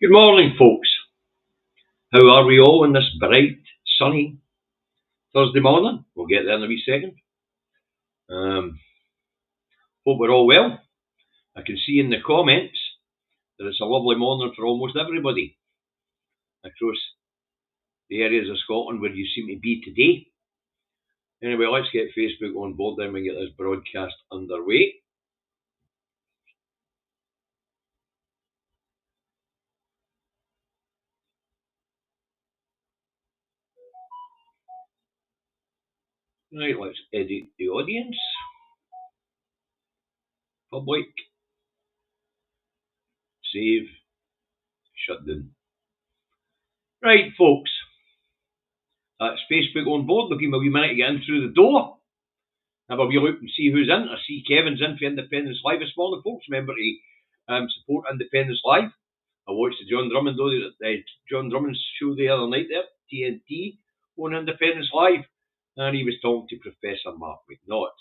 Good morning, folks. How are we all on this bright, sunny Thursday morning? We'll get there in a wee second. Hope we're all well. I can see in the comments that it's a lovely morning for almost everybody across the areas of Scotland where you seem to be today. Anyway, let's get Facebook on board then and get this broadcast underway. Right, let's edit the audience. Public. Save. Shut down. Right, folks. That's Facebook on board. We'll give me a wee minute to get in through the door. Have a wee look and see who's in. I see Kevin's in for Independence Live this morning, folks. Remember to support Independence Live. I watched the John Drummond's show the other night there, TNT, on Independence Live, and he was talking to Professor Mark McNaught.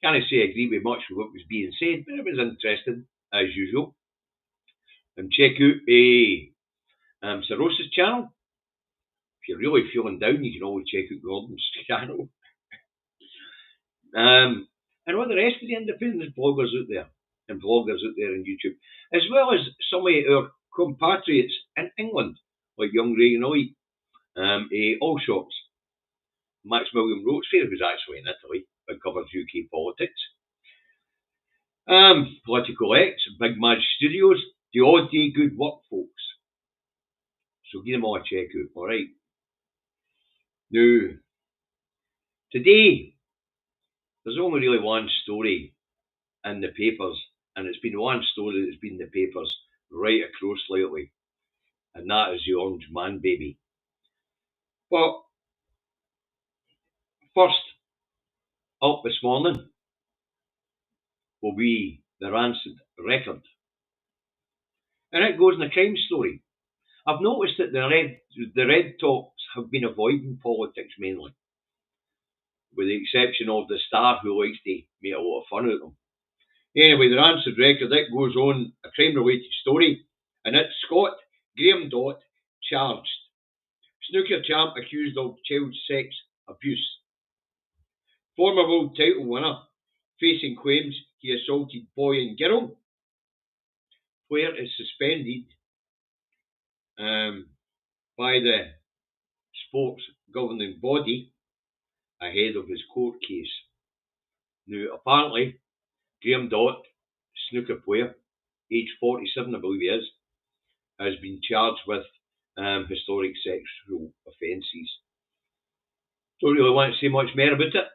Can't say I agree with much of what was being said, but it was interesting, as usual. And check out Sir Ross's channel. If you're really feeling down, you can always check out Gordon's channel. And all the rest of the independent bloggers out there and vloggers out there on YouTube, as well as some of our compatriots in England, like young Ray Noy, Allshops, Maximilian Roachfair, who's actually in Italy, but covers UK politics, Political X, Big Mad Studios, the Odd Day Good Work, folks. So give them all a check out, alright? Now, today, there's only really one story in the papers, and it's been one story that's been in the papers right across lately, and that is the Orange Man baby. But first up this morning will be the Rancid record, and it goes in a crime story. I've noticed that the Red Talks have been avoiding politics mainly, with the exception of the Star, who likes to make a lot of fun out of them. Anyway, the Rancid record, it goes on, a crime-related story, and it's Scott Graham Dott charged. Snooker champ accused of child sex abuse. Former world title winner facing claims he assaulted boy and girl. Player is suspended by the sports governing body ahead of his court case. Now, apparently, Graham Dott, snooker player, age 47, I believe he is, has been charged with historic sexual offences. Don't really want to say much more about it.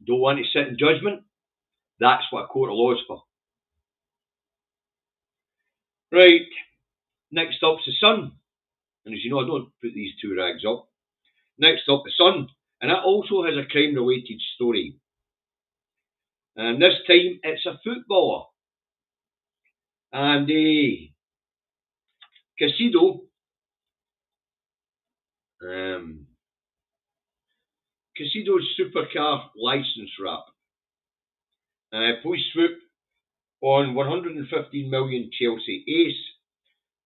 Don't want to sit in judgment. That's what a court of law is for. Right, next up's the Sun. And as you know, I don't put these two rags up. Next up, the Sun. And that also has a crime-related story. And this time, it's a footballer. And Casido's supercar licence wrap. Police swoop on 115 million Chelsea ace,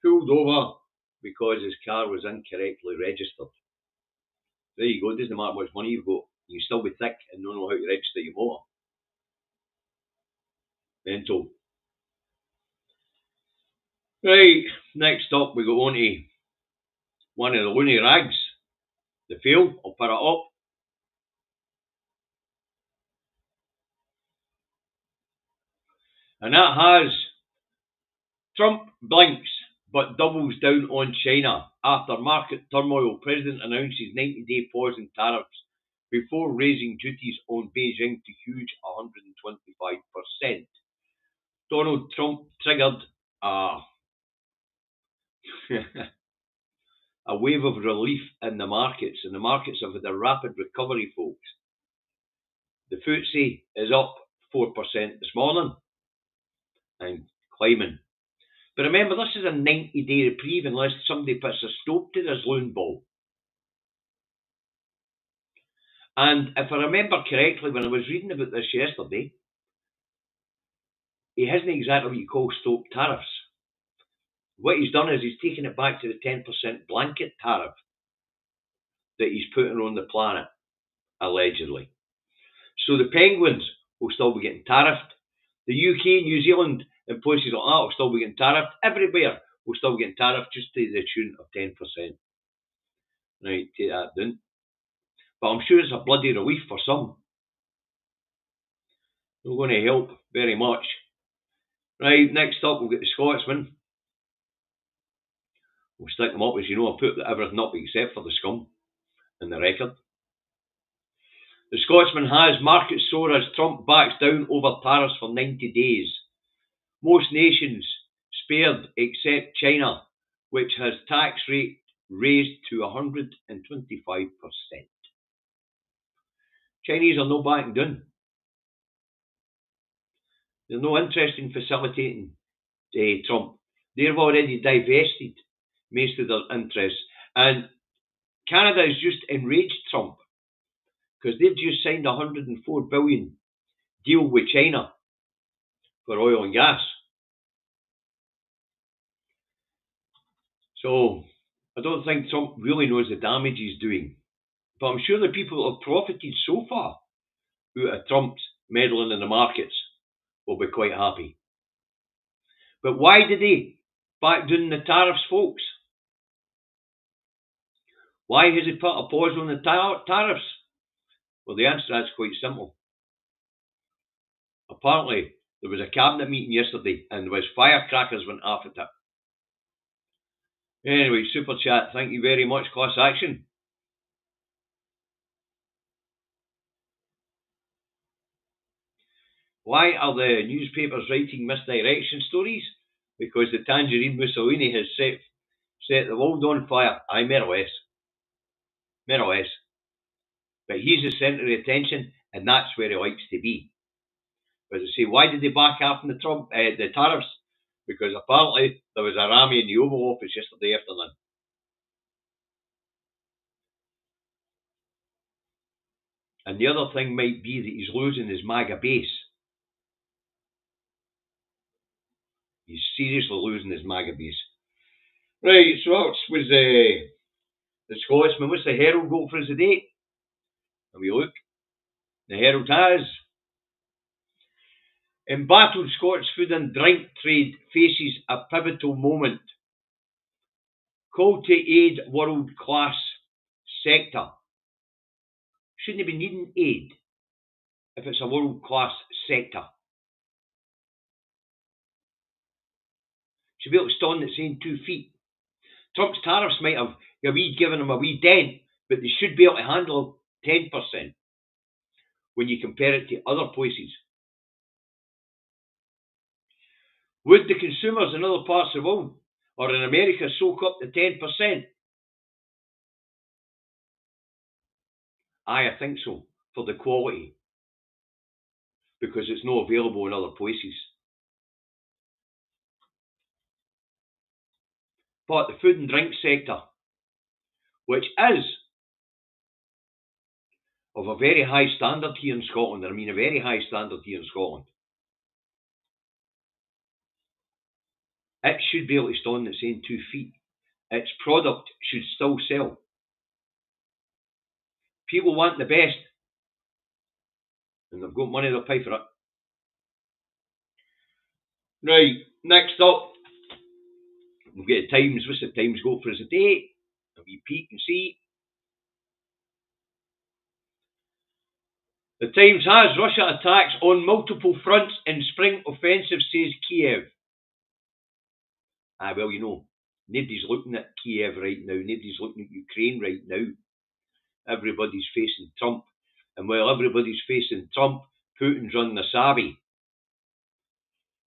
pulled over because his car was incorrectly registered. There you go, it doesn't matter how much money you've got, you can still be thick and not know how to register your motor. Mental. Right, next up we go on to one of the loony rags. The Fail, I'll put it up. And that has Trump blinks but doubles down on China after market turmoil. President announces 90-day pause in tariffs before raising duties on Beijing to huge 125%. Donald Trump triggered a wave of relief in the markets, and the markets have had a rapid recovery, folks. The FTSE is up 4% this morning and climbing. But remember, this is a 90-day reprieve unless somebody puts a stop to this loon ball. And if I remember correctly, when I was reading about this yesterday, he hasn't exactly what you call stop tariffs. What he's done is he's taken it back to the 10% blanket tariff that he's putting on the planet, allegedly. So the penguins will still be getting tariffed. The UK, New Zealand, and places like that will still be getting tariffed. Everywhere will still be getting tariffed, just to the tune of 10%. Right, take that down. But I'm sure it's a bloody relief for some. Not going to help very much. Right, next up we'll get the Scotsman. We'll stick them up, as you know, I'll put everything up except for the scum in the record. The Scotsman has market sore as Trump backs down over tariffs for 90 days. Most nations spared except China, which has tax rate raised to 125%. Chinese are no backing down. They're no interest in facilitating Trump. They've already divested most of their interests. And Canada has just enraged Trump because they've just signed a $104 billion deal with China for oil and gas. So I don't think Trump really knows the damage he's doing. But I'm sure the people who have profited so far out of Trump's meddling in the markets will be quite happy. But why did he back down the tariffs, folks? Why has he put a pause on the tariffs? Well, the answer is quite simple. Apparently, there was a cabinet meeting yesterday and there was firecrackers went off at it. Anyway, super chat. Thank you very much, class action. Why are the newspapers writing misdirection stories? Because the Tangerine Mussolini has set the world on fire. Aye, more or less. More or less. But he's the centre of attention, and that's where he likes to be. But I say, why did they back off on the tariffs? Because apparently there was a rammy in the Oval Office yesterday afternoon. And the other thing might be that he's losing his MAGA base. He's seriously losing his MAGA base. Right, so that was the Scotsman. What's the Herald got for us today? Have we look? The Herald has. Embattled Scots food and drink trade faces a pivotal moment. Call to aid world-class sector. Shouldn't he be needing aid if it's a world-class sector? Should be able to stand on its own 2 feet. Trump's tariffs might have given him a wee dent, but they should be able to handle 10% when you compare it to other places. Would the consumers in other parts of the world or in America soak up the 10%? Aye, I think so, for the quality, because it's not available in other places. But the food and drink sector, which is of a very high standard here in Scotland, and I mean a very high standard here in Scotland, it should be able to stand on its own 2 feet. Its product should still sell. People want the best, and they've got money they'll pay for it. Right, next up, we'll get the Times. What's the Times got for us today? A wee peek and see. The Times has Russia attacks on multiple fronts in spring offensive, says Kiev. Well, you know, nobody's looking at Kiev right now. Nobody's looking at Ukraine right now. Everybody's facing Trump. And while everybody's facing Trump, Putin's running the savvy.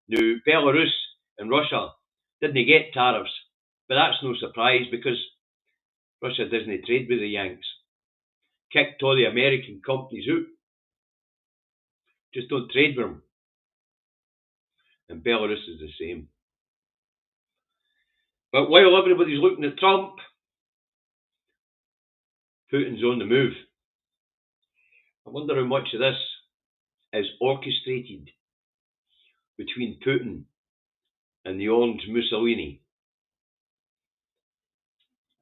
Now, Belarus and Russia didn't get tariffs, but that's no surprise because Russia doesn't trade with the Yanks. Kicked all the American companies out. Just don't trade with them. And Belarus is the same. But while everybody's looking at Trump, Putin's on the move. I wonder how much of this is orchestrated between Putin and the orange Mussolini.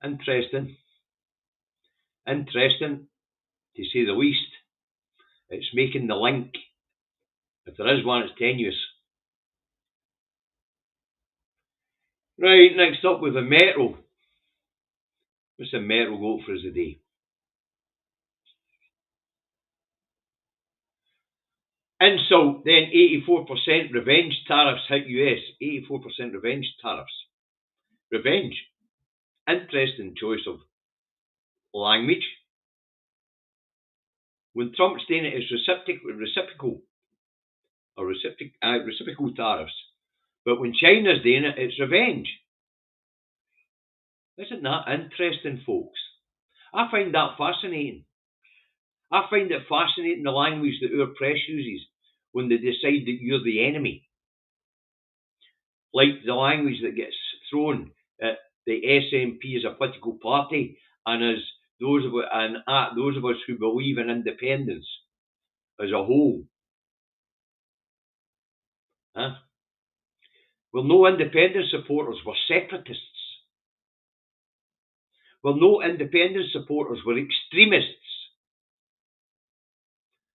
Interesting. Interesting, to say the least. It's making the link. If there is one, it's tenuous. Right, next up with the Metro. What's the Metro go for us today? Insult, then 84% revenge tariffs hit US. 84% revenge tariffs. Revenge. Interesting choice of language. When Trump's saying it is reciprocal tariffs. But when China's doing it, it's revenge. Isn't that interesting, folks? I find that fascinating. I find it fascinating the language that our press uses when they decide that you're the enemy. Like the language that gets thrown at the SNP as a political party and as those of us who believe in independence as a whole. Huh? Well, no independence supporters were separatists. Well, no independence supporters were extremists.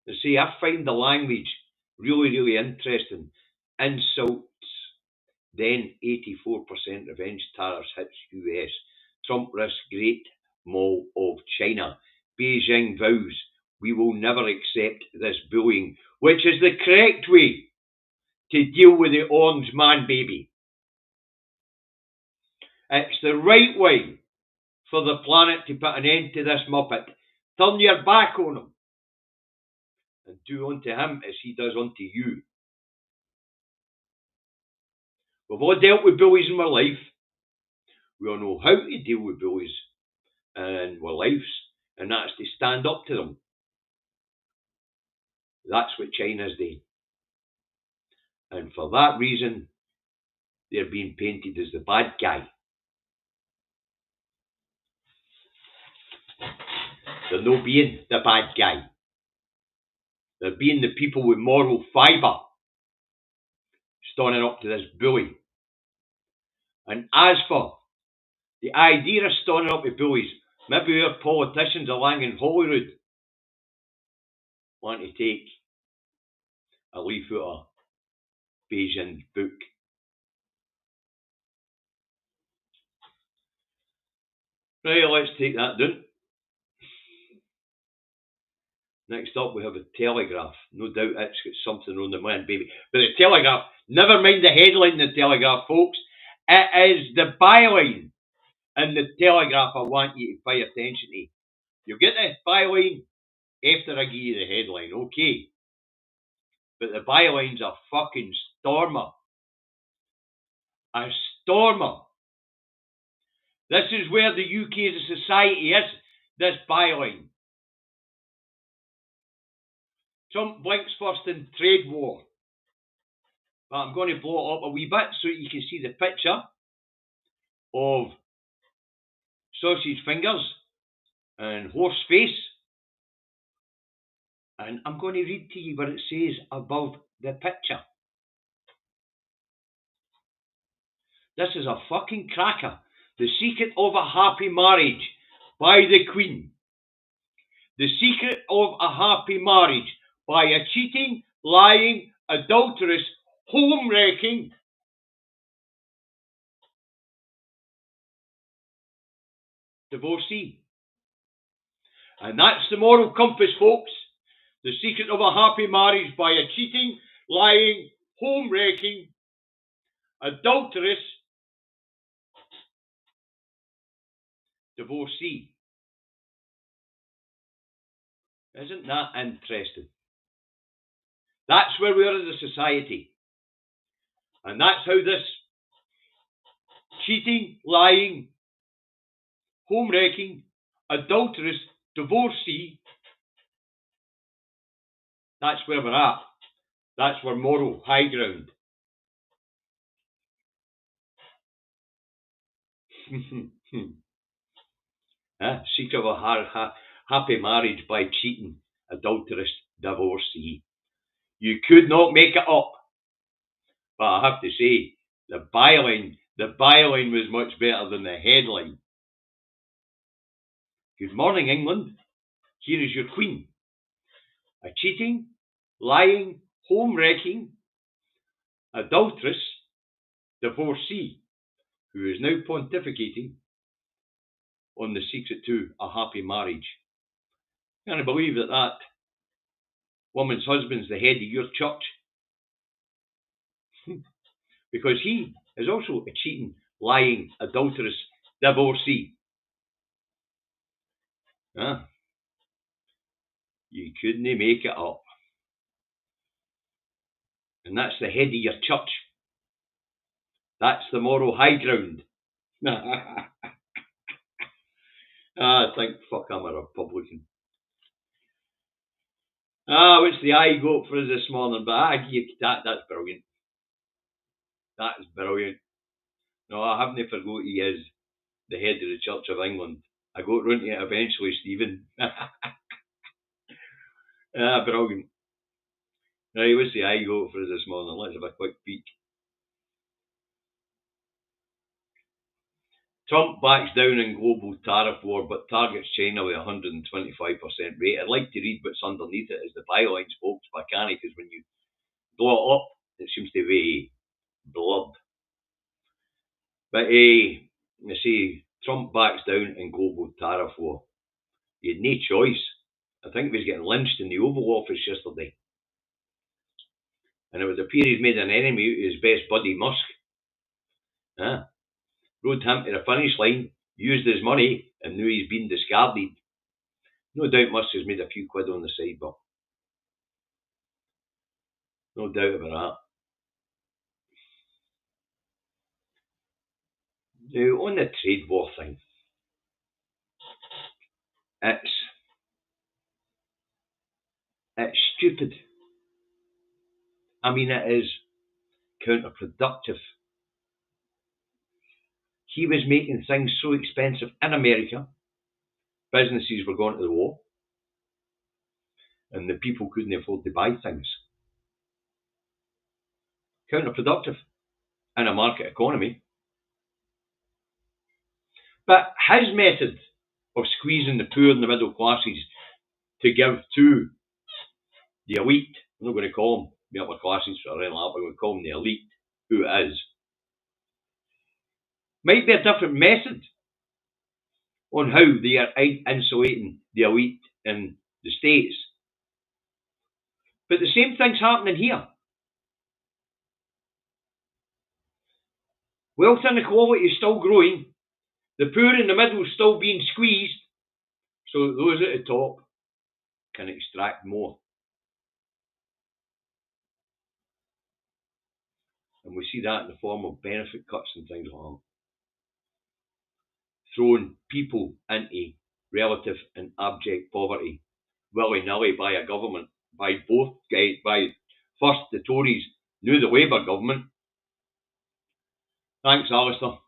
You see, I find the language really, really interesting. Insults. Then 84% revenge tariffs hits US. Trump risks Great Mall of China. Beijing vows we will never accept this bullying, which is the correct way to deal with the orange man baby. It's the right way for the planet to put an end to this muppet. Turn your back on him and do unto him as he does unto you. We've all dealt with bullies in our life. We all know how to deal with bullies in our lives, and that's to stand up to them. That's what China's doing. And for that reason, they're being painted as the bad guy. They're not being the bad guy. They're being the people with moral fibre standing up to this bully. And as for the idea of standing up to bullies, maybe our politicians along in Holyrood want to take a leaf out of Beijing's book. Right, let's take that down. Next up, we have a Telegraph. No doubt it's got something on the man, baby. But the Telegraph, never mind the headline in the Telegraph, folks. It is the byline in the Telegraph I want you to pay attention to. You'll get the byline after I give you the headline, okay? But the byline's a fucking stormer. A stormer. This is where the UK as a society is, this byline. Trump blinks first in trade war. But I'm going to blow it up a wee bit so you can see the picture of sausage fingers and horse face. And I'm going to read to you what it says above the picture. This is a fucking cracker. The Secret of a Happy Marriage by the Queen. The Secret of a Happy Marriage by a cheating, lying, adulterous, home-wrecking divorcee. And that's the moral compass, folks. The Secret of a Happy Marriage by a cheating, lying, home-wrecking, adulterous divorcee. Isn't that interesting? That's where we are as a society. And that's how this cheating, lying, home-wrecking, adulterous divorcee, that's where we're at. That's our moral high ground. Secret of a happy marriage by cheating, adulterous divorcee. You could not make it up. But I have to say, the byline was much better than the headline. Good morning, England. Here is your queen. A cheating, lying, home-wrecking, adulteress, divorcee, who is now pontificating on the secret to a happy marriage. Can I believe that woman's husband's the head of your church? Because he is also a cheating, lying, adulterous divorcee. You couldn't make it up. And that's the head of your church. That's the moral high ground. Thank fuck I'm a Republican. What's the eye got for us this morning? But that's brilliant. That is brilliant. No, I haven't forgot he is the head of the Church of England. I got round to it eventually, Stephen. Brilliant. Right, what's the eye got for us this morning? Let's have a quick peek. Trump backs down in global tariff war, but targets China with 125% rate. I'd like to read what's underneath it as the bylines, folks, but I can't, because when you blow it up, it seems to be blood. But you see, Trump backs down in global tariff war. He had no choice. I think he was getting lynched in the Oval Office yesterday. And it would appear he's made an enemy out of his best buddy, Musk. Rode him to the finish line, used his money, and now he's been discarded. No doubt Musk has made a few quid on the side, but no doubt about that. Now, on the trade war thing, it's stupid. I mean, it is counterproductive. He was making things so expensive in America, businesses were going to the wall, and the people couldn't afford to buy things. Counterproductive in a market economy. But his method of squeezing the poor and the middle classes to give to the elite, I'm not going to call them the upper classes or anything like that, we're going to call them the elite, who it is, might be a different method on how they are insulating the elite in the States. But the same thing's happening here. Wealth inequality is still growing. The poor in the middle is still being squeezed. So those at the top can extract more. And we see that in the form of benefit cuts and things like that. Throwing people into relative and abject poverty willy-nilly by a government, by first the Tories, now the Labour government. Thanks, Alistair.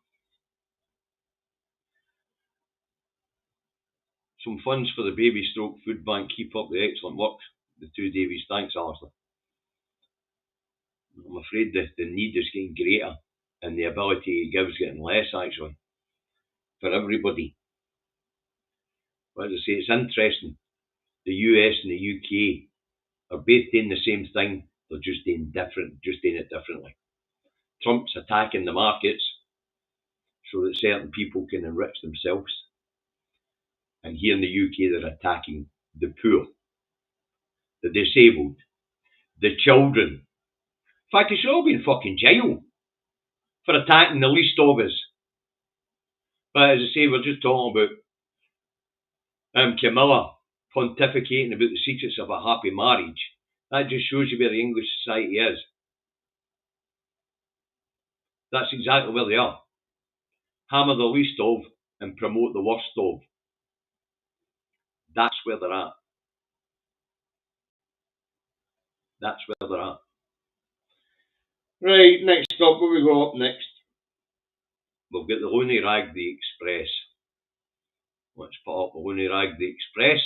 Some funds for the baby stroke food bank. Keep up the excellent work. The Two Davies. Thanks, Alistair. I'm afraid the need is getting greater and the ability he gives getting less, actually, for everybody. But as I say, it's interesting. The US and the UK are both doing the same thing. They're just doing it differently. Trump's attacking the markets so that certain people can enrich themselves. And here in the UK, they're attacking the poor, the disabled, the children. In fact, they should all be in fucking jail for attacking the least of us. But as I say, we're just talking about Camilla pontificating about the secrets of a happy marriage. That just shows you where the English society is. That's exactly where they are. Hammer the least of and promote the worst of. That's where they're at. That's where they're at. Right, next up, what we got up next? We've got the Loony Rag the Express. Let's put up the Loony Rag the Express.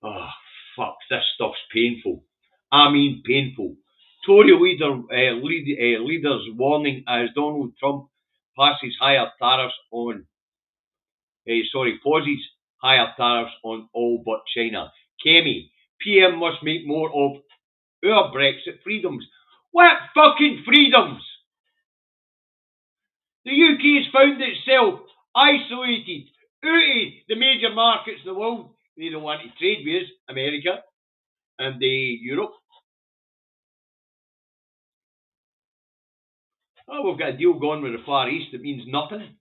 Oh, fuck, this stuff's painful. I mean painful. Tory leaders warning as Donald Trump passes higher tariffs on pauses higher tariffs on all but China. Kemi, PM must make more of our Brexit freedoms. What fucking freedoms? The UK has found itself isolated out of the major markets in the world. They don't want to trade with us, America and Europe. Oh, we've got a deal going with the Far East that means nothing.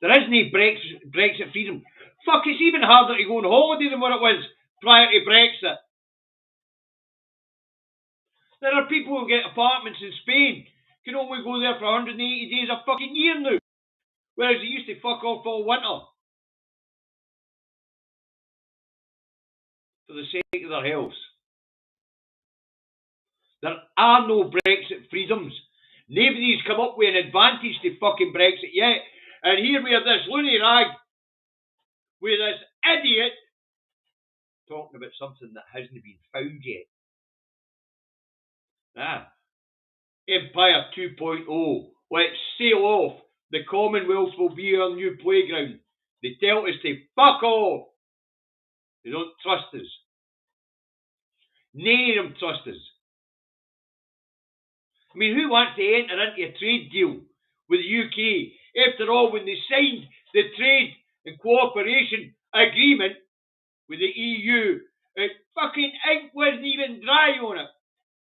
There isn't any Brexit freedom. Fuck, it's even harder to go on holiday than what it was prior to Brexit. There are people who get apartments in Spain, can only go there for 180 days a fucking year now. Whereas they used to fuck off all winter. For the sake of their health. There are no Brexit freedoms. Nobody's come up with an advantage to fucking Brexit yet. And here we have this loony rag with this idiot talking about something that hasn't been found yet. Empire 2.0. Let's sail off. The Commonwealth will be our new playground. They tell us to fuck off. They don't trust us. None of them trust us. I mean, who wants to enter into a trade deal with the UK? After all, when they signed the trade and cooperation agreement with the EU, it fucking ink wasn't even dry on it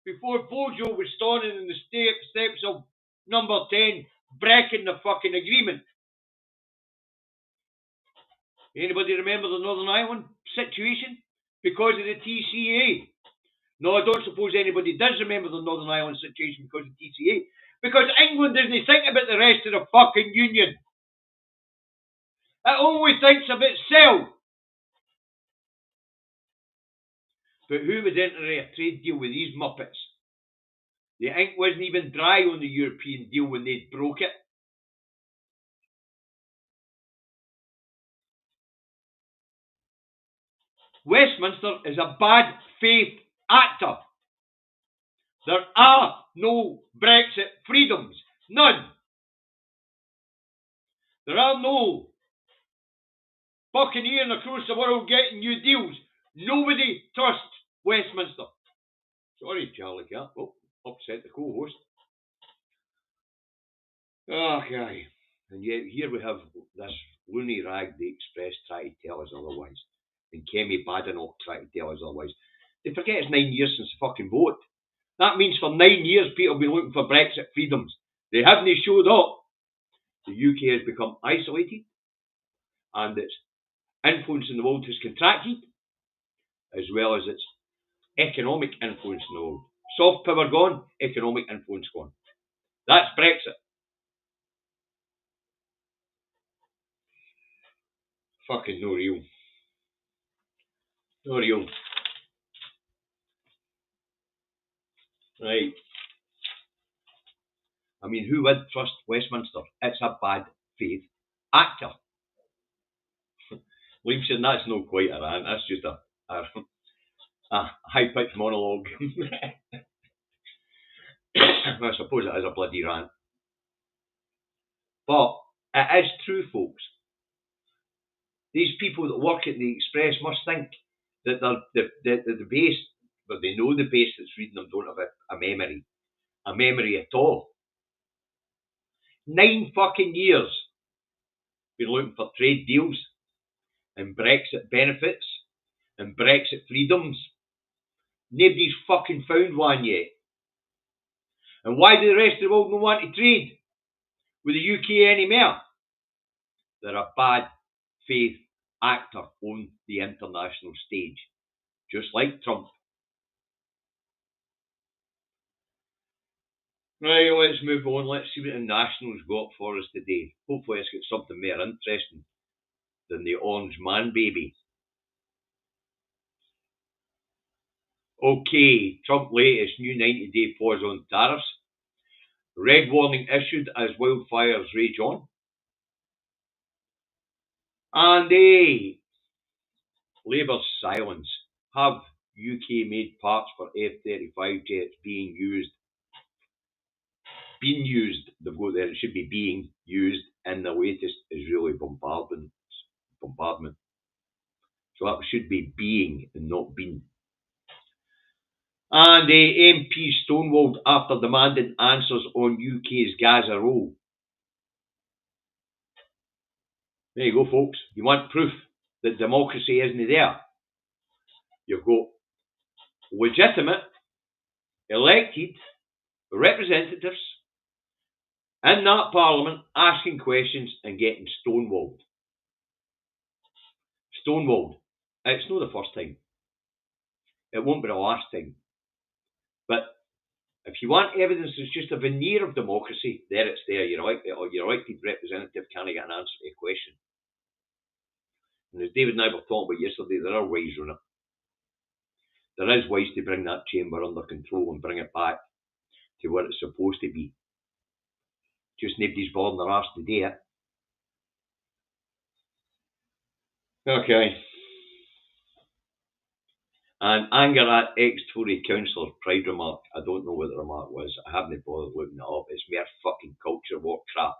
before Bojo was standing in the steps of number 10 breaking the fucking agreement. Anybody remember the Northern Ireland situation? Because of the TCA. No, I don't suppose anybody does remember the Northern Ireland situation because of TCA. Because England doesn't think about the rest of the fucking union. It only thinks of itself. But who would enter a trade deal with these muppets? The ink wasn't even dry on the European deal when they broke it. Westminster is a bad faith actor. There are no Brexit freedoms. None. There are no buccaneering across the world getting new deals. Nobody trusts Westminster. Sorry, Charlie Cat. Oh, upset the co-host. Okay. And yet here we have this loony rag, the Express, trying to tell us otherwise. And Kemi Badenoch trying to tell us otherwise. They forget it's 9 years since the fucking vote. That means for 9 years people have been looking for Brexit freedoms. They haven't showed up. The UK has become isolated and its influence in the world has contracted, as well as its economic influence in the world. Soft power gone, economic influence gone. That's Brexit. Fucking no real. No real. Right. I mean, who would trust Westminster? It's a bad faith actor. Liam said that's not quite a rant, that's just a high-pitched monologue. I suppose it is a bloody rant. But it is true, folks. These people that work at the Express must think that the base, but they know the base that's reading them don't have a memory at all. 9 fucking years been looking for trade deals and Brexit benefits and Brexit freedoms. Nobody's fucking found one yet. And why do the rest of the world not want to trade with the UK anymore? They're a bad faith actor on the international stage, just like Trump. Right, let's move on. Let's see what the Nationals got for us today. Hopefully it's got something more interesting than the Orange Man baby. Okay, Trump latest new 90-day pause on tariffs. Red warning issued as wildfires rage on. And Labour's silence. Have UK made parts for F-35 jets being used? Been used. They've got there. It should be being used and the latest Israeli bombardment. So that should be being and not been. And the MP stonewalled after demanding answers on UK's Gaza role. There you go, folks. You want proof that democracy isn't there? You've got legitimate, elected representatives in that parliament asking questions and getting stonewalled. Stonewalled. It's not the first time. It won't be the last time. But if you want evidence that's just a veneer of democracy, there it's there. Your elected representative can't get an answer to a question. And as David and I were talking about yesterday, there are ways on it. There is ways to bring that chamber under control and bring it back to what it's supposed to be. Just nobody's bothering their arse to do it. Okay. And anger at ex-Tory councillor's pride remark. I don't know what the remark was. I haven't bothered looking it up. It's mere fucking culture war crap.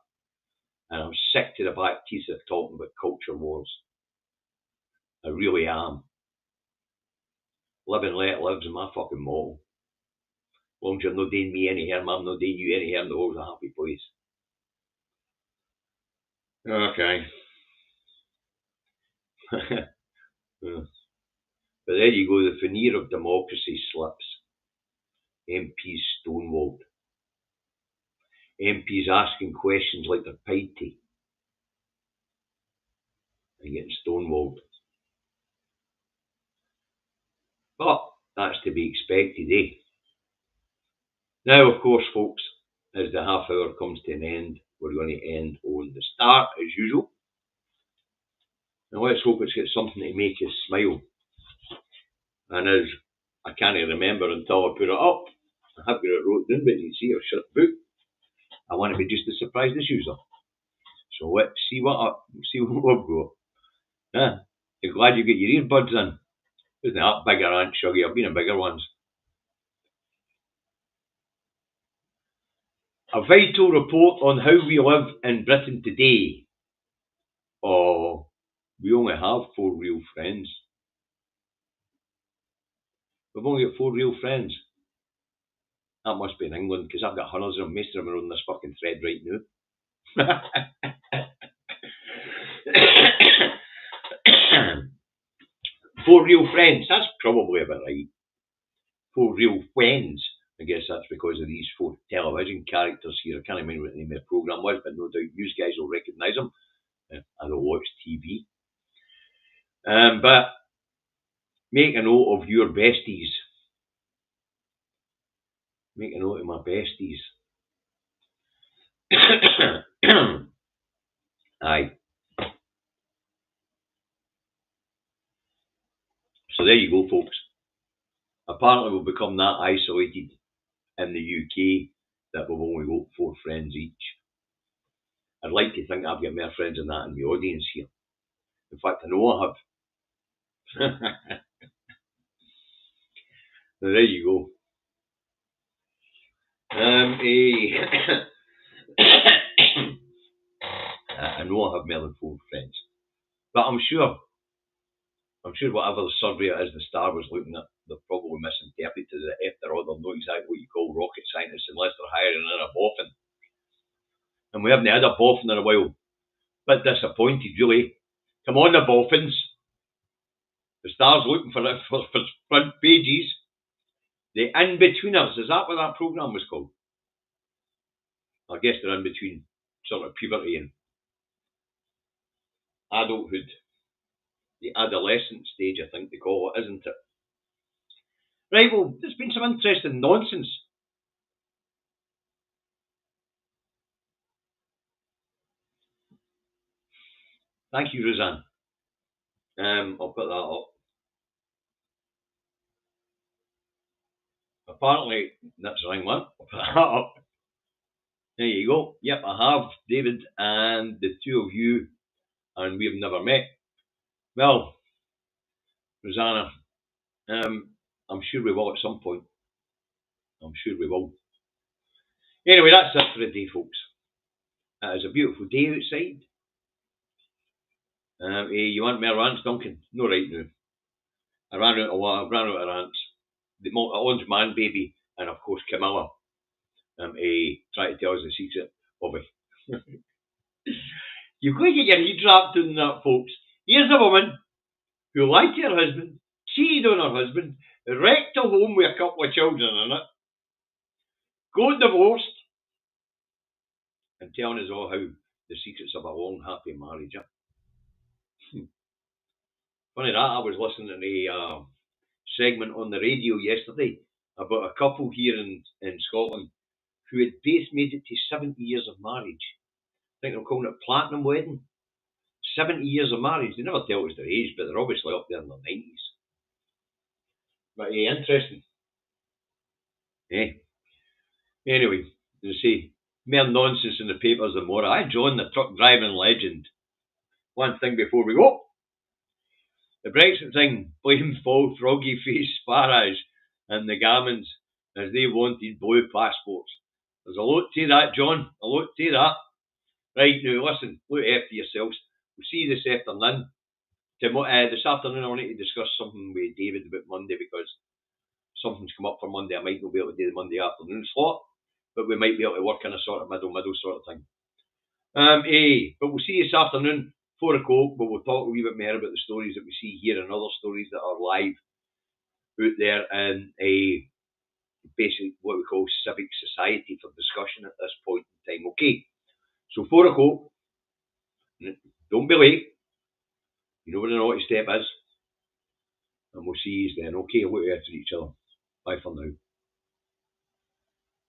And I'm sick to the back teeth of talking about culture wars. I really am. Live and let live's my fucking motto. As long as you're not doing me any harm, I'm not doing you any harm, the world's a happy place. Okay. But there you go, the veneer of democracy slips. MPs stonewalled. MPs asking questions like they're paid to. And getting stonewalled. But that's to be expected, eh? Now, of course, folks, as the half hour comes to an end, we're going to end on the start, as usual. Now, let's hope it's got something to make us smile. And as I can't remember until I put it up, I have got it wrote down, but you can see I've shut the book. I want to be just as surprised as usual. So let's see what we've got. You're glad you got your earbuds in. Isn't that bigger, Aunt Shuggy? I've been in bigger ones. A vital report on how we live in Britain today. Oh, we only have 4 real friends. We've only got 4 real friends. That must be in England, because I've got hundreds of them. Most of them are on this fucking thread right now. 4 real friends. That's probably about right. 4 real friends. I guess that's because of these 4 television characters here. I can't remember what the name of the programme was, but no doubt you guys will recognise them. I don't watch TV. But make a note of your besties. Make a note of my besties. Aye. So there you go, folks. Apparently we've become that isolated in the UK that we've only got 4 friends each. I'd like to think I've got more friends than that in the audience here. In fact, I know I have. Now, there you go. I know I have more than 4 friends. But I'm sure whatever the survey it is the Star was looking at, they've probably misinterpreted it. After all, they'll know exactly what you call rocket scientists unless they're hiring in a boffin. And we haven't had a boffin in a while. Bit disappointed, really. Come on, the boffins. The Star's looking for front pages. The In-Betweeners, is that what that programme was called? I guess they're in between sort of puberty and adulthood. The adolescent stage, I think they call it, isn't it? Right, well, there's been some interesting nonsense. Thank you, Roseanne. I'll put that up. Apparently, that's the wrong one. I'll put that up. There you go. Yep, I have David and the 2 of you, and we've never met. Well, Rosanna, I'm sure we will at some point. I'm sure we will. Anyway, that's it for the day, folks. It is a beautiful day outside. You want more rants, Duncan? No, right now. I ran out of water, I ran out of rants. The orange man baby, and of course Camilla, try to tell us the secret of it. You've got to get your head wrapped in that, folks. Here's a woman who lied to her husband, cheated on her husband, wrecked a home with a couple of children in it, got divorced, and telling us all how the secrets of a long, happy marriage are. Funny that, I was listening to a segment on the radio yesterday about a couple here in Scotland who had both made it to 70 years of marriage. I think they're calling it platinum wedding. 70 years of marriage. They never tell us their age, but they're obviously up there in their 90s. But interesting. Anyway, you see, more nonsense in the papers than more. John, the truck driving legend. One thing before we go. The Brexit thing, blame Paul Froggy Face Farage and the Gammons as they wanted blue passports. There's a lot to that, John, a lot to that. Right, now listen, look after yourselves. We'll see you this afternoon. This afternoon I want to discuss something with David about Monday because something's come up for Monday. I might not be able to do the Monday afternoon slot, but we might be able to work in a sort of middle sort of thing. But we'll see you this afternoon, 4 o'clock, but we'll talk a wee bit more about the stories that we see here and other stories that are live out there in basically what we call civic society for discussion at this point in time. Okay, so 4 o'clock, don't be late, you know where the naughty step is, and we'll see you then. Okay, look after each other. Bye for now.